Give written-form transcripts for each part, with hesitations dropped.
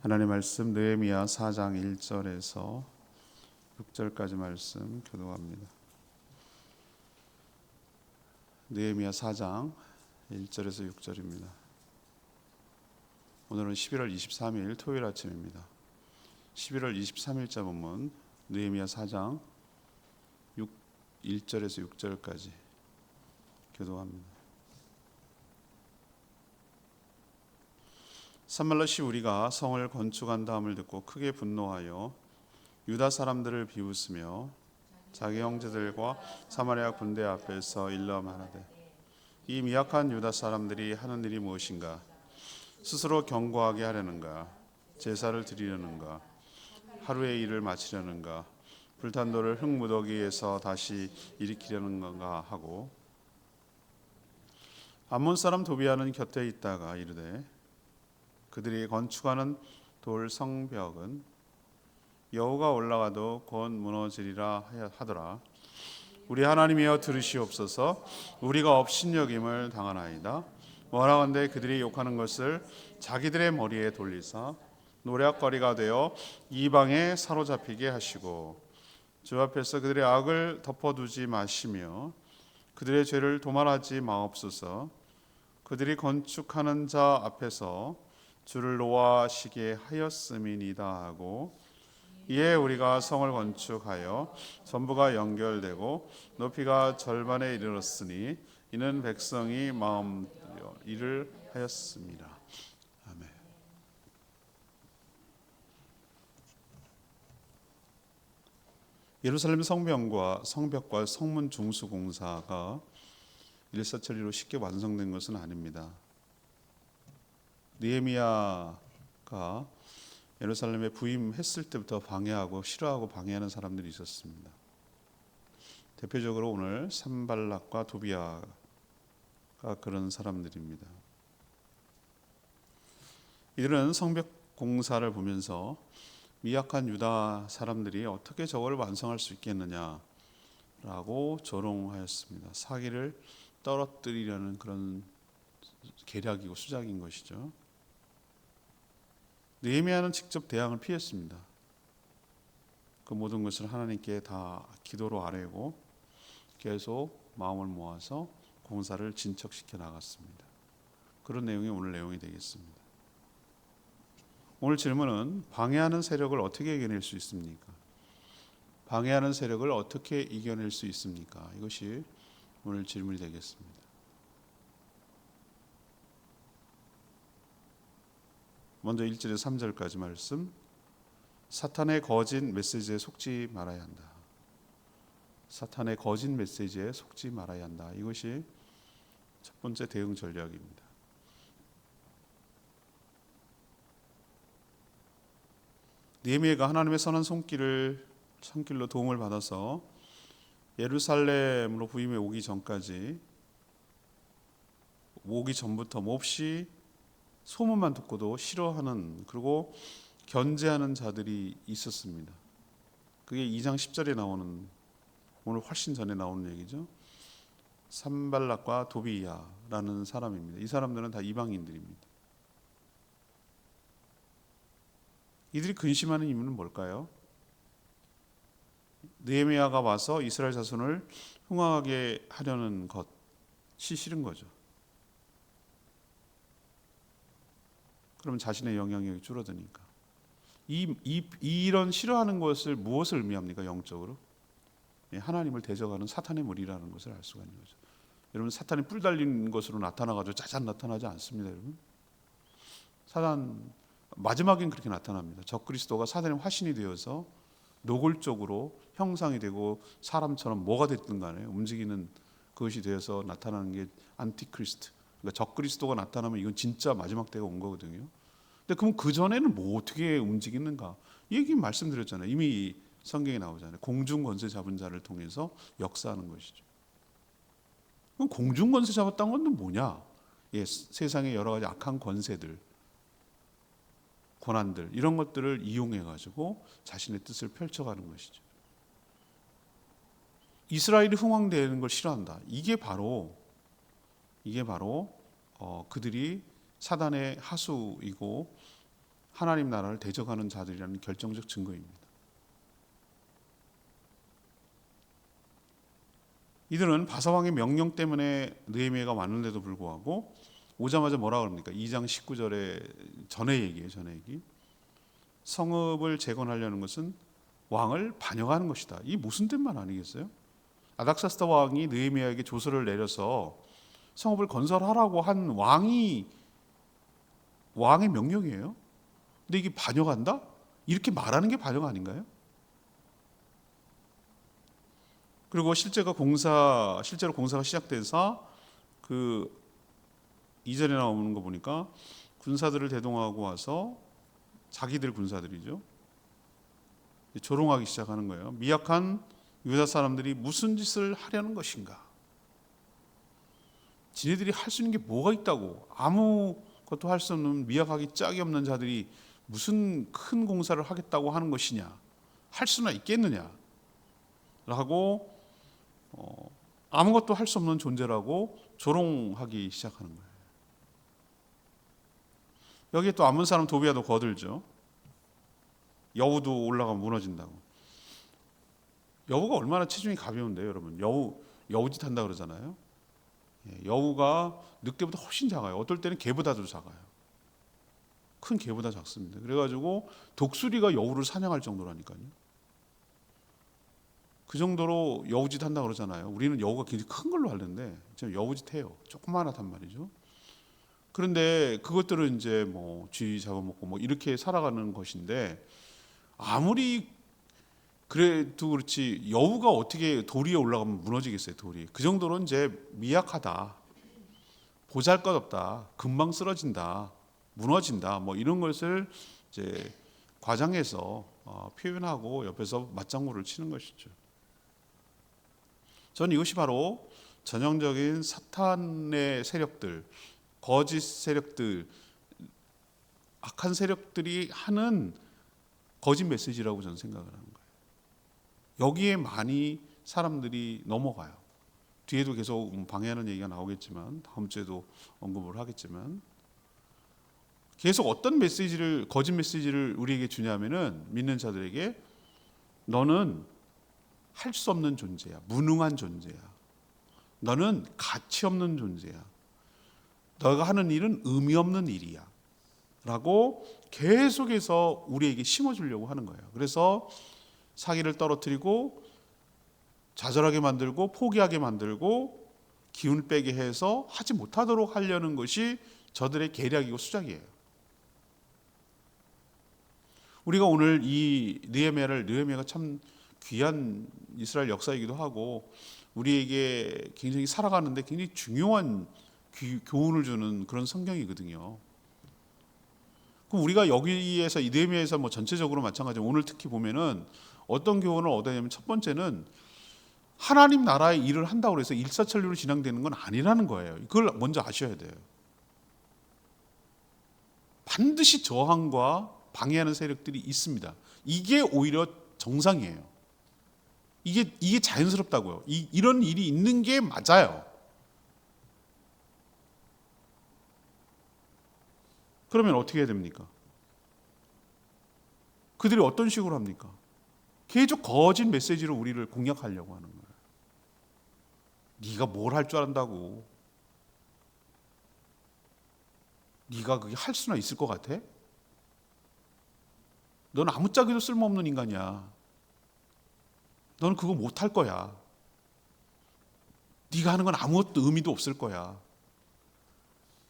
하나님의 말씀 느헤미야 4장 1절에서 6절까지 말씀 교독합니다. 느헤미야 4장 1절에서 6절입니다. 오늘은 11월 23일 토요일 아침입니다. 11월 23일자 본문 느헤미야 4장 1절에서 6절까지 교독합니다. 산발랏이 우리가 성을 건축한다함을 듣고 크게 분노하여 유다 사람들을 비웃으며 자기 형제들과 사마리아 군대 앞에서 일러 말하되 이 미약한 유다 사람들이 하는 일이 무엇인가? 스스로 견고하게 하려는가? 제사를 드리려는가? 하루의 일을 마치려는가? 불탄 돌을 흙무더기에서 다시 일으키려는가 하고 암몬 사람 도비아는 곁에 있다가 이르되 그들이 건축하는 돌 성벽은 여호가 올라가도 곧 무너지리라 하더라. 우리 하나님이여 들으시옵소서. 우리가 업신여김을 당하나이다. 원하건대 그들이 욕하는 것을 자기들의 머리에 돌리사 노략거리가 되어 이방에 사로잡히게 하시고 주 앞에서 그들의 악을 덮어두지 마시며 그들의 죄를 도말하지 마옵소서. 그들이 건축하는 자 앞에서 주를 노하시게 하였음이니이다 하고 이에 우리가 성을 건축하여 전부가 연결되고 높이가 절반에 이르렀으니 이는 백성이 마음 들여 일을 하였습니다. 아멘. 예루살렘 성벽과 성문 중수 공사가 일사천리로 쉽게 완성된 것은 아닙니다. 느헤미야가 예루살렘에 부임했을 때부터 방해하고 싫어하고 방해하는 사람들이 있었습니다. 대표적으로 오늘 산발락과 도비아가 그런 사람들입니다. 이들은 성벽 공사를 보면서 미약한 유다 사람들이 어떻게 저걸 완성할 수 있겠느냐라고 조롱하였습니다. 사기를 떨어뜨리려는 그런 계략이고 수작인 것이죠. 느헤미야는 직접 대항을 피했습니다. 그 모든 것을 하나님께 다 기도로 아뢰고 계속 마음을 모아서 공사를 진척시켜 나갔습니다. 그런 내용이 오늘 내용이 되겠습니다. 오늘 질문은 방해하는 세력을 어떻게 이겨낼 수 있습니까? 방해하는 세력을 어떻게 이겨낼 수 있습니까? 이것이 오늘 질문이 되겠습니다. 먼저 1절에서 3절까지 말씀. 사탄의 거짓 메시지에 속지 말아야 한다. 사탄의 거짓 메시지에 속지 말아야 한다. 이것이 첫 번째 대응 전략입니다. 느헤미야가 하나님의 선한 손길로 도움을 받아서 예루살렘으로 부임해 오기 전부터 몹시 소문만 듣고도 싫어하는 그리고 견제하는 자들이 있었습니다. 그게 2장 10절에 나오는 오늘 훨씬 전에 나오는 얘기죠. 산발락과 도비야라는 사람입니다. 이 사람들은 다 이방인들입니다. 이들이 근심하는 이유는 뭘까요? 느헤미야가 와서 이스라엘 자손을 흥황하게 하려는 것이 싫은 거죠. 그러면 자신의 영향력이 줄어드니까. 이런 싫어하는 것을 무엇을 의미합니까? 영적으로 하나님을 대적하는 사탄의 무리라는 것을 알 수가 있는 거죠. 여러분, 사탄이 뿔 달린 것으로 나타나가지고 짜잔 나타나지 않습니다. 여러분, 사탄 마지막엔 그렇게 나타납니다. 적그리스도가 사탄의 화신이 되어서 노골적으로 형상이 되고 사람처럼 뭐가 됐든 간에 움직이는 그것이 되어서 나타나는 게 안티크리스트. 그러니까 적그리스도가 나타나면 이건 진짜 마지막 때가 온 거거든요. 근데 그럼 그 전에는 뭐 어떻게 움직이는가? 이 얘기 말씀드렸잖아요. 이미 성경에 나오잖아요. 공중 권세 잡은 자를 통해서 역사하는 것이죠. 그럼 공중 권세 잡았다는 건 뭐냐? 세상의 여러 가지 악한 권세들, 권한들 이런 것들을 이용해 가지고 자신의 뜻을 펼쳐가는 것이죠. 이스라엘이 흥왕되는 걸 싫어한다. 이게 바로 그들이 사단의 하수이고 하나님 나라를 대적하는 자들이라는 결정적 증거입니다. 이들은 바사왕의 명령 때문에 느헤미야가 왔는데도 불구하고 오자마자 뭐라 그럽니까? 2장 19절에 전의 얘기예요. 전의 얘기. 성읍을 재건하려는 것은 왕을 반역하는 것이다. 이 무슨 뜻만 아니겠어요? 아닥사스다 왕이 느헤미야에게 조서를 내려서 성읍을 건설하라고 한 왕의 명령이에요. 근데 이게 반역한다? 이렇게 말하는 게 반역 아닌가요? 그리고 실제로 공사가 시작돼서 그 이전에 나오는 거 보니까 군사들을 대동하고 와서 자기들 군사들이죠. 조롱하기 시작하는 거예요. 미약한 유다 사람들이 무슨 짓을 하려는 것인가? 지네들이 할 수 있는 게 뭐가 있다고? 아무것도 할 수 없는 미약하기 짝이 없는 자들이 무슨 큰 공사를 하겠다고 하는 것이냐? 할 수나 있겠느냐? 라고 아무것도 할 수 없는 존재라고 조롱하기 시작하는 거예요. 여기에 또 암몬 사람 도비야도 거들죠. 여우도 올라가면 무너진다고. 여우가 얼마나 체중이 가벼운데요, 여러분. 여우짓 한다 그러잖아요. 여우가 늑대보다 훨씬 작아요. 어떨 때는 개보다도 작아요. 큰 개보다 작습니다. 그래가지고 독수리가 여우를 사냥할 정도라니까요. 그 정도로 여우짓 한다 그러잖아요. 우리는 여우가 굉장히 큰 걸로 하는데 지금 여우짓 해요. 조그마하단 말이죠. 그런데 그것들은 이제 뭐 쥐 잡아먹고 뭐 이렇게 살아가는 것인데 아무리 그래도 그렇지 여우가 어떻게 돌 위에 올라가면 무너지겠어요. 돌이 그 정도로 이제 미약하다, 보잘것없다, 금방 쓰러진다, 무너진다 뭐 이런 것을 이제 과장해서 표현하고 옆에서 맞장구를 치는 것이죠. 저는 이것이 바로 전형적인 사탄의 세력들, 거짓 세력들, 악한 세력들이 하는 거짓 메시지라고 저는 생각을 하는 거예요. 여기에 많이 사람들이 넘어가요. 뒤에도 계속 방해하는 얘기가 나오겠지만 다음 주에도 언급을 하겠지만 계속 어떤 메시지를 거짓 메시지를 우리에게 주냐면은 믿는 자들에게 너는 할 수 없는 존재야. 무능한 존재야. 너는 가치 없는 존재야. 너가 하는 일은 의미 없는 일이야. 라고 계속해서 우리에게 심어주려고 하는 거예요. 그래서 사기를 떨어뜨리고 좌절하게 만들고 포기하게 만들고 기운을 빼게 해서 하지 못하도록 하려는 것이 저들의 계략이고 수작이에요. 우리가 오늘 이 느헤미야가 참 귀한 이스라엘 역사이기도 하고 우리에게 굉장히 살아가는데 굉장히 중요한 교훈을 주는 그런 성경이거든요. 그럼 우리가 여기에서 이 느헤미야에서 뭐 전체적으로 마찬가지로 오늘 특히 보면은 어떤 교훈을 얻어내냐면 첫 번째는 하나님 나라의 일을 한다고 해서 일사천리로 진행되는 건 아니라는 거예요. 그걸 먼저 아셔야 돼요. 반드시 저항과 방해하는 세력들이 있습니다. 이게 오히려 정상이에요. 이게 자연스럽다고요. 이런 일이 있는 게 맞아요. 그러면 어떻게 해야 됩니까? 그들이 어떤 식으로 합니까? 계속 거짓 메시지로 우리를 공략하려고 하는 거예요. 네가 뭘 할 줄 안다고? 네가 그게 할 수나 있을 것 같아? 넌 아무짝에도 쓸모없는 인간이야. 너는 그거 못할 거야. 네가 하는 건 아무것도 의미도 없을 거야.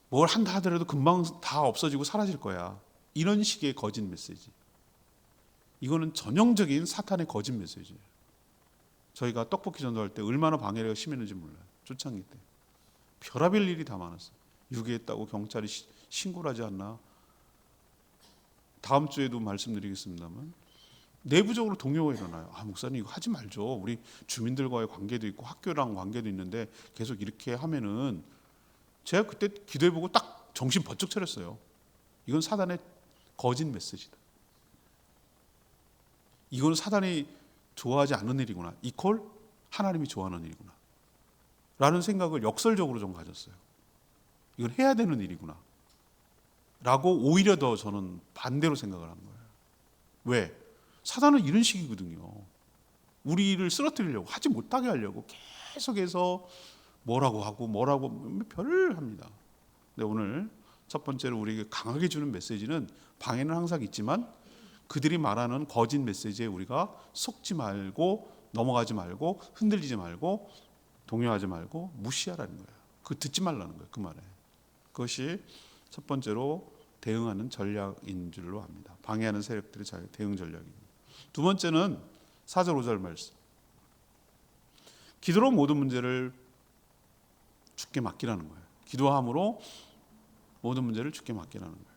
뭘 한다 하더라도 금방 다 없어지고 사라질 거야. 이런 식의 거짓 메시지. 이거는 전형적인 사탄의 거짓 메시지예요. 저희가 떡볶이 전도할 때 얼마나 방해가 심했는지 몰라요. 초창기 때. 별의별 일이 다 많았어요. 유괴했다고 경찰이 신고를 하지 않나. 다음 주에도 말씀드리겠습니다만 내부적으로 동요가 일어나요. 목사님 이거 하지 말죠. 우리 주민들과의 관계도 있고 학교랑 관계도 있는데 계속 이렇게 하면은 제가 그때 기도해보고 딱 정신 번쩍 차렸어요. 이건 사단의 거짓 메시지다. 이건 사단이 좋아하지 않는 일이구나. 이퀄 하나님이 좋아하는 일이구나. 라는 생각을 역설적으로 좀 가졌어요. 이건 해야 되는 일이구나. 라고 오히려 더 저는 반대로 생각을 한 거예요. 왜? 사단은 이런 식이거든요. 우리를 쓰러뜨리려고, 하지 못하게 하려고 계속해서 뭐라고 하고 별을 합니다. 근데 오늘 첫 번째로 우리에게 강하게 주는 메시지는, 방해는 항상 있지만 그들이 말하는 거짓 메시지에 우리가 속지 말고, 넘어가지 말고, 흔들리지 말고, 동요하지 말고 무시하라는 거예요. 그 듣지 말라는 거예요. 그 말에. 그것이 첫 번째로 대응하는 전략인 줄로 압니다. 방해하는 세력들의 대응 전략입니다. 두 번째는 4절 5절 말씀. 기도로 모든 문제를 주께 맡기라는 거예요. 기도함으로 모든 문제를 주께 맡기라는 거예요.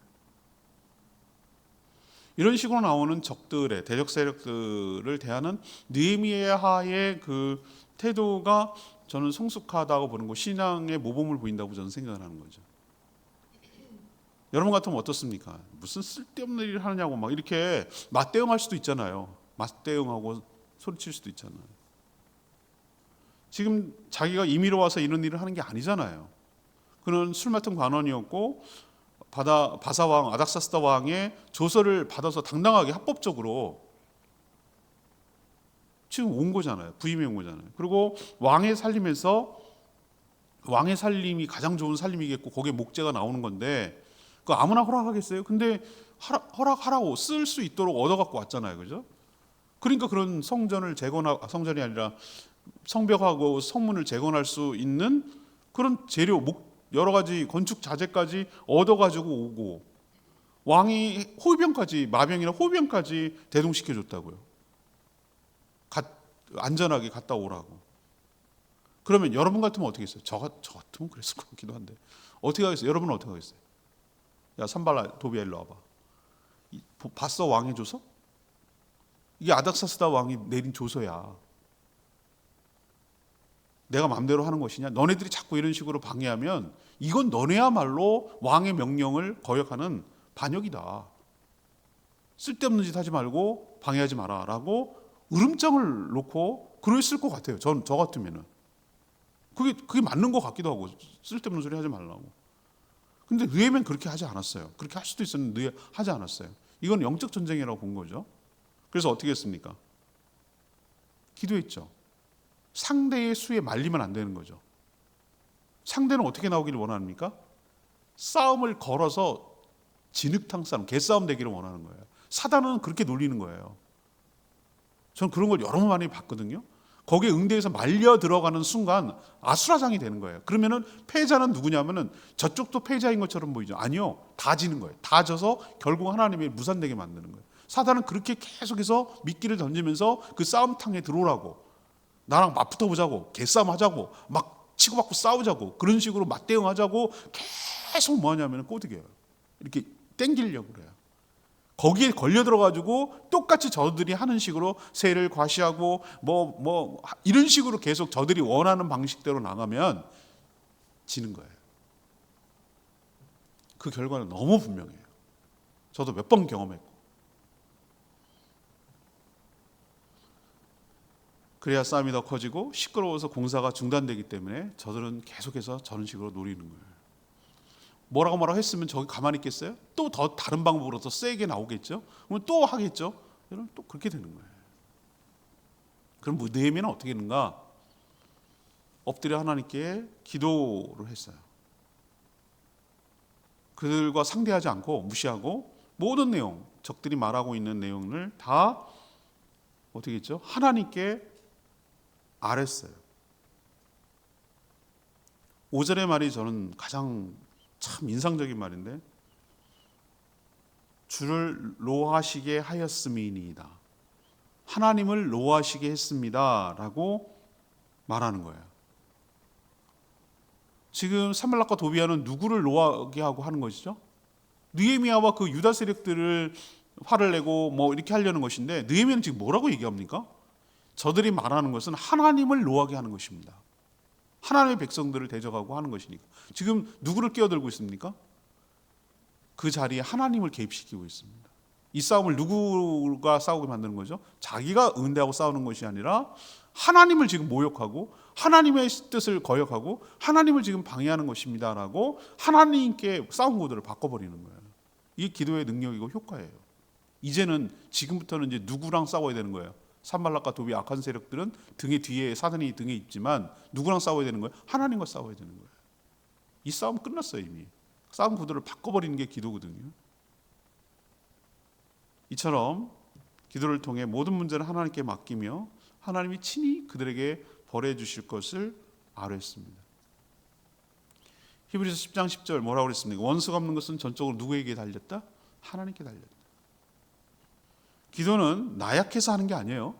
이런 식으로 나오는 적들의, 대적 세력들을 대하는 느헤미야의 그 태도가 저는 성숙하다고 보는 거, 신앙의 모범을 보인다고 저는 생각을 하는 거죠. 여러분 같으면 어떻습니까? 무슨 쓸데없는 일을 하느냐고 막 이렇게 맞대응할 수도 있잖아요. 맞대응하고 소리칠 수도 있잖아요. 지금 자기가 임의로 와서 이런 일을 하는 게 아니잖아요. 그는 술 맡은 관원이었고 바사왕 아닥사스다 왕의 조서를 받아서 당당하게 합법적으로 지금 온 거잖아요. 부임해 온 거잖아요. 그리고 왕의 살림에서, 왕의 살림이 가장 좋은 살림이겠고 거기에 목재가 나오는 건데 그 아무나 허락하겠어요? 근데 허락하라고 쓸 수 있도록 얻어갖고 왔잖아요. 그죠? 그러니까 그런 성전이 아니라 성벽하고 성문을 재건할 수 있는 그런 재료, 여러 가지 건축 자재까지 얻어가지고 오고, 왕이 호위병까지, 마병이나 호위병까지 대동시켜줬다고요. 안전하게 갔다 오라고. 그러면 여러분 같으면 어떻게 했어요? 저 같으면 그랬을 것 같기도 한데 어떻게 하겠어요? 여러분은 어떻게 하겠어요? 야, 산발라 도비야 일로 와봐. 봤어? 왕의 조서? 이게 아닥사스다 왕이 내린 조서야. 내가 마음대로 하는 것이냐? 너네들이 자꾸 이런 식으로 방해하면 이건 너네야말로 왕의 명령을 거역하는 반역이다. 쓸데없는 짓 하지 말고 방해하지 마라 라고 으름장을 놓고 그랬을 것 같아요. 저 같으면은. 그게 맞는 것 같기도 하고, 쓸데없는 소리 하지 말라고. 근데 느헤미야는 그렇게 하지 않았어요. 그렇게 할 수도 있었는데 하지 않았어요. 이건 영적 전쟁이라고 본 거죠. 그래서 어떻게 했습니까? 기도했죠. 상대의 수에 말리면 안 되는 거죠. 상대는 어떻게 나오기를 원합니까? 싸움을 걸어서 진흙탕 싸움, 개싸움 되기를 원하는 거예요. 사단은 그렇게 놀리는 거예요. 저는 그런 걸 여러 번 많이 봤거든요. 거기에 응대해서 말려 들어가는 순간 아수라장이 되는 거예요. 그러면은 패자는 누구냐면은 저쪽도 패자인 것처럼 보이죠. 아니요, 다 지는 거예요. 다 져서 결국 하나님이 무산되게 만드는 거예요. 사단은 그렇게 계속해서 미끼를 던지면서 그 싸움탕에 들어오라고, 나랑 맞붙어 보자고, 개싸움 하자고, 막 치고받고 싸우자고, 그런 식으로 맞대응하자고 계속 뭐 하냐면 꼬드겨요. 이렇게 땡기려고 그래요. 거기에 걸려 들어가지고 똑같이 저들이 하는 식으로 세를 과시하고 뭐 이런 식으로 계속 저들이 원하는 방식대로 나가면 지는 거예요. 그 결과는 너무 분명해요. 저도 몇 번 경험했고. 그래야 싸움이 더 커지고 시끄러워서 공사가 중단되기 때문에 저들은 계속해서 저런 식으로 노리는 거예요. 뭐라고 했으면 저기 가만히 있겠어요? 또 더 다른 방법으로 더 세게 나오겠죠? 그러면 또 하겠죠? 여러분, 또 그렇게 되는 거예요. 그럼 느헤미야는 어떻게 했는가? 엎드려 하나님께 기도를 했어요. 그들과 상대하지 않고 무시하고 모든 내용, 적들이 말하고 있는 내용을 다 어떻게 했죠? 하나님께 아랬어요. 5절의 말이 저는 가장 참 인상적인 말인데, 주를 노하시게 하였음이니이다. 하나님을 노하시게 했습니다 라고 말하는 거예요. 지금 산발락과 도비야는 누구를 노하게 하고 하는 것이죠? 느헤미야와 그 유다 세력들을 화를 내고 뭐 이렇게 하려는 것인데, 느헤미야는 지금 뭐라고 얘기합니까? 저들이 말하는 것은 하나님을 노하게 하는 것입니다. 하나님의 백성들을 대적하고 하는 것이니까. 지금 누구를 끼어들고 있습니까? 그 자리에 하나님을 개입시키고 있습니다. 이 싸움을 누구가 싸우게 만드는 거죠? 자기가 응대하고 싸우는 것이 아니라 하나님을 지금 모욕하고 하나님의 뜻을 거역하고 하나님을 지금 방해하는 것입니다라고 하나님께 싸움 구도를 바꿔버리는 거예요. 이게 기도의 능력이고 효과예요. 이제는 지금부터는 이제 누구랑 싸워야 되는 거예요? 산발락과 도비 악한 세력들은 뒤에 사단이 등에 있지만 누구랑 싸워야 되는 거예요? 하나님과 싸워야 되는 거예요. 이 싸움 끝났어요. 이미 싸움 구도를 바꿔버리는 게 기도거든요. 이처럼 기도를 통해 모든 문제를 하나님께 맡기며 하나님이 친히 그들에게 벌해 주실 것을 아뢰었습니다. 히브리서 10장 10절 뭐라고 그랬습니까? 원수가 없는 것은 전적으로 누구에게 달렸다? 하나님께 달렸다. 기도는 나약해서 하는 게 아니에요.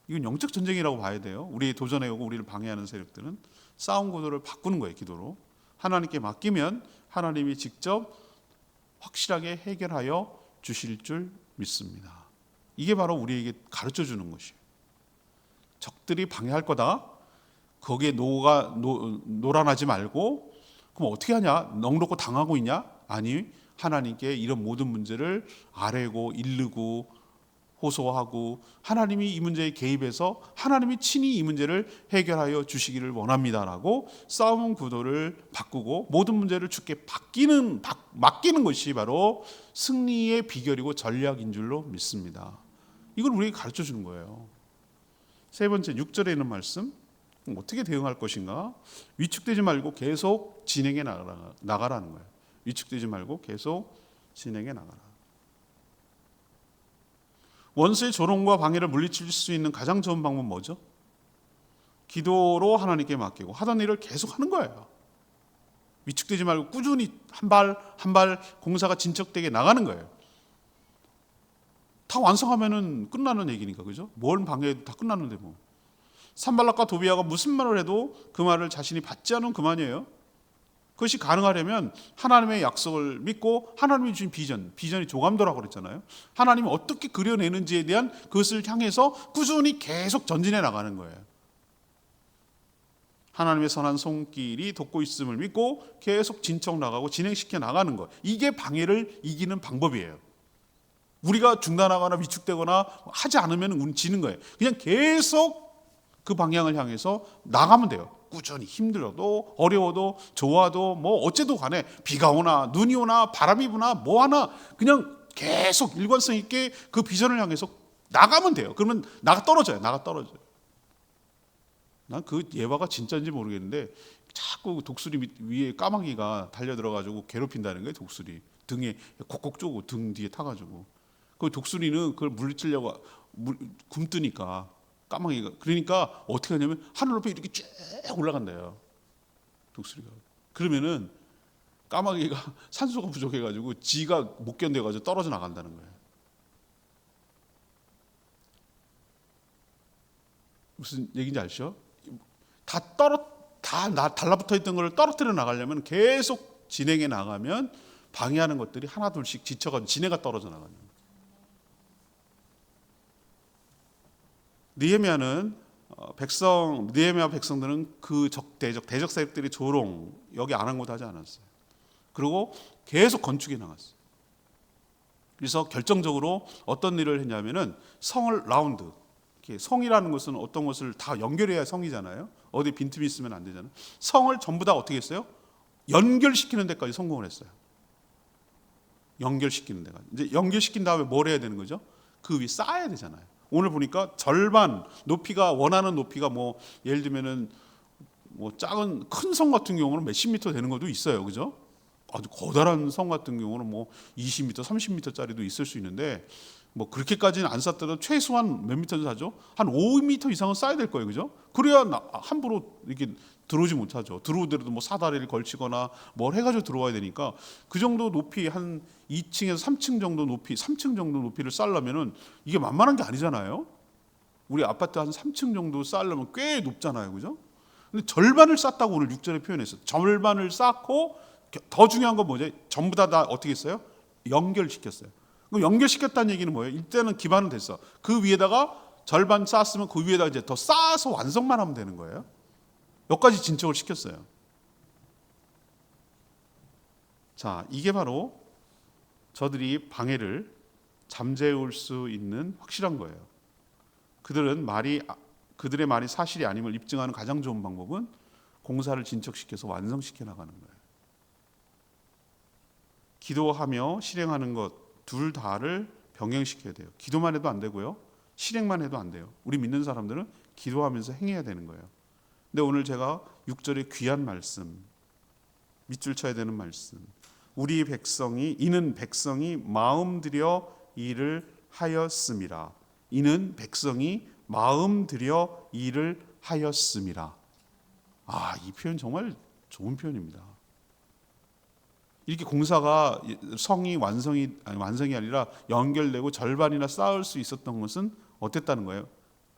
이건 영적 전쟁이라고 봐야 돼요. 우리 도전해 오고 우리를 방해하는 세력들은 싸움 구도를 바꾸는 거예요. 기도로 하나님께 맡기면 하나님이 직접 확실하게 해결하여 주실 줄 믿습니다. 이게 바로 우리에게 가르쳐 주는 것이에요. 적들이 방해할 거다. 거기에 노란하지 말고 그럼 어떻게 하냐? 넋놓고 당하고 있냐? 아니, 하나님께 이런 모든 문제를 아뢰고 일르고 호소하고 하나님이 이 문제에 개입해서 하나님이 친히 이 문제를 해결하여 주시기를 원합니다라고 싸움 구도를 바꾸고 모든 문제를 주께 맡기는 것이 바로 승리의 비결이고 전략인 줄로 믿습니다. 이걸 우리에게 가르쳐 주는 거예요. 세 번째 6절에 있는 말씀, 어떻게 대응할 것인가? 위축되지 말고 계속 진행해 나가라는 거예요. 위축되지 말고 계속 진행해 나가라. 원수의 조롱과 방해를 물리칠 수 있는 가장 좋은 방법은 뭐죠? 기도로 하나님께 맡기고 하던 일을 계속 하는 거예요. 위축되지 말고 꾸준히 한 발 한 발 공사가 진척되게 나가는 거예요. 다 완성하면은 끝나는 얘기니까, 그죠? 뭘 방해해도 다 끝났는데 뭐. 산발락과 도비아가 무슨 말을 해도 그 말을 자신이 받지 않으면 그만이에요. 그것이 가능하려면 하나님의 약속을 믿고 하나님이 주신 비전이 조감도라고 그랬잖아요. 하나님이 어떻게 그려내는지에 대한 그것을 향해서 꾸준히 계속 전진해 나가는 거예요. 하나님의 선한 손길이 돕고 있음을 믿고 계속 진척 나가고 진행시켜 나가는 거. 이게 방해를 이기는 방법이에요. 우리가 중단하거나 위축되거나 하지 않으면 우리는 지는 거예요. 그냥 계속 그 방향을 향해서 나가면 돼요. 꾸준히 힘들어도 어려워도 좋아도 뭐 어째도 간에 비가 오나 눈이 오나 바람이 부나 뭐 하나 그냥 계속 일관성 있게 그 비전을 향해서 나가면 돼요. 그러면 나가 떨어져요. 난 그 예화가 진짜인지 모르겠는데 자꾸 독수리 위에 까마귀가 달려들어가지고 괴롭힌다는 거예요. 독수리 등에 콕콕 쪼고 등 뒤에 타가지고 그 독수리는 그걸 물리치려고 굼뜨니까 까마귀가 그러니까 어떻게 하냐면 하늘 높이 이렇게 쭉 올라간대요. 독수리가. 그러면은 까마귀가 산소가 부족해가지고 지가 못 견뎌가지고 떨어져 나간다는 거예요. 무슨 얘기인지 아시죠? 다 달라붙어 있던 걸 떨어뜨려 나가려면 계속 진행해 나가면 방해하는 것들이 하나둘씩 지쳐가지고 지네가 떨어져 나가는 거예요. 느헤미야 백성들은 그 대적 세력들이 조롱 여기 아랑곳 하지 않았어요. 그리고 계속 건축해 나갔어요. 그래서 결정적으로 어떤 일을 했냐면은 성을 라운드. 성이라는 것은 어떤 것을 다 연결해야 성이잖아요. 어디 빈틈이 있으면 안 되잖아요. 성을 전부 다 어떻게 했어요? 연결시키는 데까지 성공을 했어요. 연결시키는 데가. 이제 연결시킨 다음에 뭘 해야 되는 거죠? 그 위에 쌓아야 되잖아요. 오늘 보니까 절반 높이가 원하는 높이가 뭐 예를 들면은 뭐 작은 큰 성 같은 경우는 몇십 미터 되는 것도 있어요, 그죠? 아주 커다란 성 같은 경우는 뭐 20미터, 30미터짜리도 있을 수 있는데 뭐 그렇게까지는 안 쌓더라도 최소한 몇 미터 사죠? 한 5미터 이상은 쌓아야 될 거예요, 그죠? 그래야 함부로 이렇게 들어오지 못하죠. 들어오더라도 뭐 사다리를 걸치거나 뭘 해가지고 들어와야 되니까 그 정도 높이 한 2층에서 3층 정도 높이, 3층 정도 높이를 쌓으려면은 이게 만만한 게 아니잖아요. 우리 아파트 한 3층 정도 쌓으려면 꽤 높잖아요, 그죠? 근데 절반을 쌓았다고 오늘 6절에 표현했어요. 절반을 쌓고 더 중요한 건 뭐죠? 전부 다 어떻게 했어요? 연결시켰어요. 그럼 연결시켰다는 얘기는 뭐예요? 일단은 기반은 됐어. 그 위에다가 절반 쌓았으면 그 위에다가 이제 더 쌓아서 완성만 하면 되는 거예요. 여기까지 진척을 시켰어요. 자, 이게 바로 저들이 방해를 잠재울 수 있는 확실한 거예요. 그들의 말이 사실이 아님을 입증하는 가장 좋은 방법은 공사를 진척시켜서 완성시켜 나가는 거예요. 기도하며 실행하는 것 둘 다를 병행시켜야 돼요. 기도만 해도 안 되고요. 실행만 해도 안 돼요. 우리 믿는 사람들은 기도하면서 행해야 되는 거예요. 근데 오늘 제가 6절의 귀한 말씀, 밑줄 쳐야 되는 말씀. 우리 백성이 이는 백성이 마음 들여 일을 하였음이라. 이는 백성이 마음 들여 일을 하였음이라. 이 표현 정말 좋은 표현입니다. 이렇게 공사가 성이 완성이 아니라 연결되고 절반이나 쌓을 수 있었던 것은 어땠다는 거예요?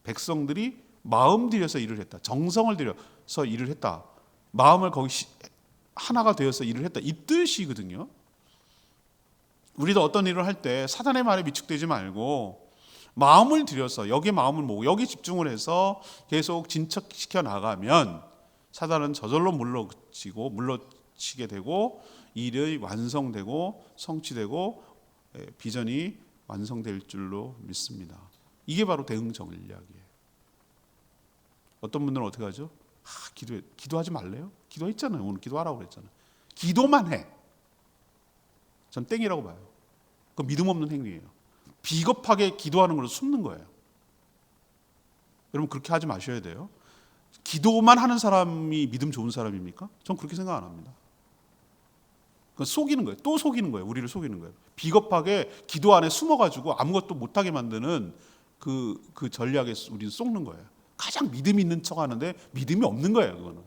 백성들이 마음 들여서 일을 했다. 정성을 들여서 일을 했다. 마음을 거기 하나가 되어서 일을 했다. 이 뜻이거든요. 우리도 어떤 일을 할 때 사단의 말에 위축되지 말고 마음을 들여서 여기에 마음을 모으고 여기 집중을 해서 계속 진척시켜 나가면 사단은 저절로 물러치게 되고 일이 완성되고 성취되고 비전이 완성될 줄로 믿습니다. 이게 바로 대응 전략이에요. 어떤 분들은 어떻게 하죠? 기도하지 말래요? 기도했잖아요. 오늘 기도하라고 그랬잖아요. 기도만 해. 전 땡이라고 봐요. 그건 믿음 없는 행위예요. 비겁하게 기도하는 걸로 숨는 거예요. 여러분 그렇게 하지 마셔야 돼요. 기도만 하는 사람이 믿음 좋은 사람입니까? 전 그렇게 생각 안 합니다. 그건 속이는 거예요. 또 속이는 거예요. 우리를 속이는 거예요. 비겁하게 기도 안에 숨어가지고 아무것도 못하게 만드는 그 전략에 우리는 속는 거예요. 가장 믿음 있는 척하는데 믿음이 없는 거예요. 그거는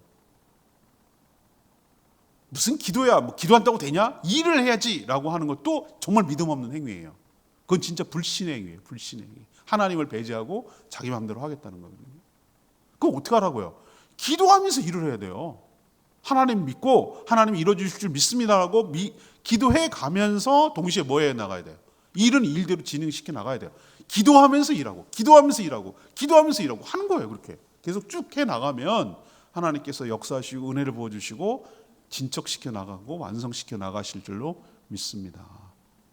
무슨 기도야? 뭐 기도한다고 되냐? 일을 해야지라고 하는 것도 정말 믿음 없는 행위예요. 그건 진짜 불신의 행위예요. 불신의 행위. 하나님을 배제하고 자기 마음대로 하겠다는 거거든요. 그럼 어떻게 하라고요? 기도하면서 일을 해야 돼요. 하나님 믿고 하나님 이루어주실 줄 믿습니다라고 기도해 가면서 동시에 뭐 해 나가야 돼요? 일은 일대로 진행시켜 나가야 돼요. 기도하면서 일하고 기도하면서 일하고 기도하면서 일하고 하는 거예요. 그렇게 계속 쭉 해 나가면 하나님께서 역사하시고 은혜를 부어주시고 진척시켜 나가고 완성시켜 나가실 줄로 믿습니다.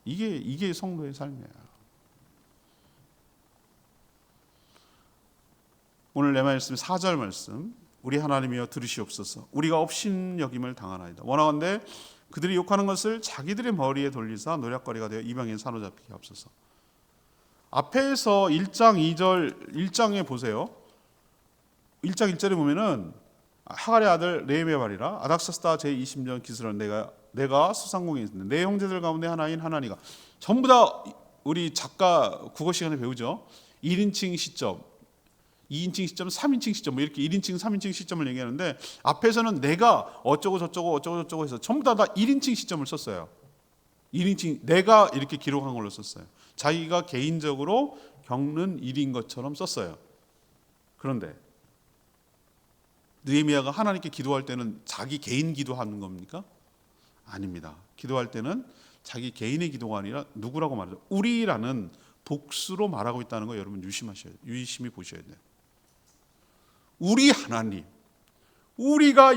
이게 성도의 삶이에요. 오늘 내 말씀 4절 말씀. 우리 하나님이여 들으시옵소서. 우리가 업신여김을 당하나이다. 원하건대 그들이 욕하는 것을 자기들의 머리에 돌리사 노략거리가 되어 이방인 사로잡히게 하옵소서. 앞에서 1장 2절 1장에 보세요. 1장 1절에 보면은 하갈의 아들 레위의 말이라 아닥사스다 제20년 기술은 내가 수상공에 있는데 내 형제들 가운데 하나인 하나니가 전부 다 우리 작가 국어 시간에 배우죠. 1인칭 시점 2인칭 시점, 3인칭 시점 뭐 이렇게 1인칭, 3인칭 시점을 얘기하는데 앞에서는 내가 어쩌고 저쩌고 해서 전부 다 1인칭 시점을 썼어요. 1인칭 내가 이렇게 기록한 걸로 썼어요. 자기가 개인적으로 겪는 일인 것처럼 썼어요. 그런데 느헤미야가 하나님께 기도할 때는 자기 개인 기도하는 겁니까? 아닙니다. 기도할 때는 자기 개인의 기도가 아니라 누구라고 말하죠? 우리라는 복수로 말하고 있다는 거 여러분 유심히 보셔야 돼요. 우리 하나님, 우리가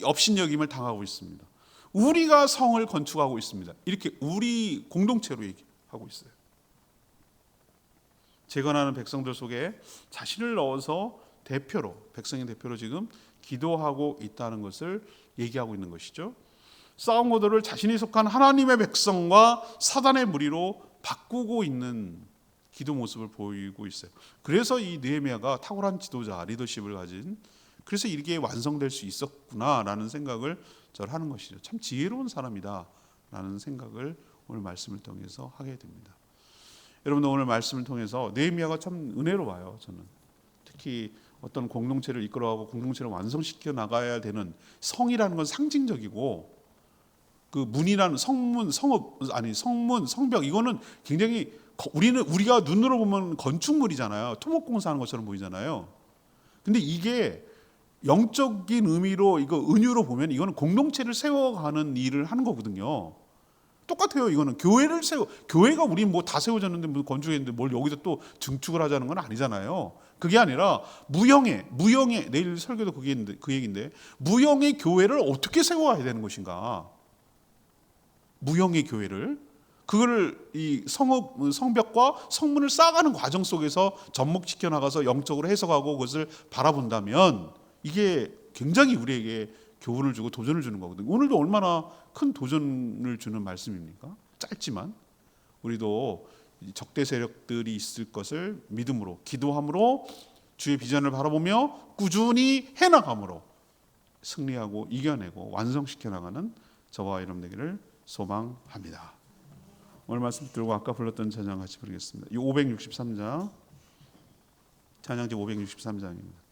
업신여김을 당하고 있습니다. 우리가 성을 건축하고 있습니다. 이렇게 우리 공동체로 얘기하고 있어요. 재건하는 백성들 속에 자신을 넣어서 백성의 대표로 지금 기도하고 있다는 것을 얘기하고 있는 것이죠. 싸움 구도를 자신이 속한 하나님의 백성과 사단의 무리로 바꾸고 있는 기도 모습을 보이고 있어요. 그래서 이 느헤미야가 탁월한 지도자, 리더십을 가진 그래서 이게 완성될 수 있었구나라는 생각을 저를 하는 것이죠. 참 지혜로운 사람이다라는 생각을 오늘 말씀을 통해서 하게 됩니다. 여러분도 오늘 말씀을 통해서 느헤미야가 참 은혜로워요. 저는 특히 어떤 공동체를 이끌어가고 공동체를 완성시켜 나가야 되는 성이라는 건 상징적이고 그 문이라는 성문, 성벽 이거는 굉장히 우리가 눈으로 보면 건축물이잖아요. 토목공사하는 것처럼 보이잖아요. 근데 이게 영적인 의미로 이거 은유로 보면 이거는 공동체를 세워가는 일을 하는 거거든요. 똑같아요. 이거는 교회가 우리 뭐 다 세워졌는데 무슨 건축했는데 뭘 여기서 또 증축을 하자는 건 아니잖아요. 그게 아니라 무형의 내일 설교도 그 얘기인데 무형의 교회를 어떻게 세워야 되는 것인가? 무형의 교회를 그거를 이 성벽과 성문을 쌓아가는 과정 속에서 접목시켜 나가서 영적으로 해석하고 그것을 바라본다면 이게 굉장히 우리에게 교훈을 주고 도전을 주는 거거든요. 오늘도 얼마나 큰 도전을 주는 말씀입니까? 짧지만 우리도 적대 세력들이 있을 것을 믿음으로, 기도함으로, 주의 비전을 바라보며 꾸준히 해나감으로 승리하고 이겨내고 완성시켜 나가는 저와 여러분 되기를 소망합니다. 오늘 말씀 들고 아까 불렀던 찬양 같이 부르겠습니다. 이 563장, 찬양지 563장입니다.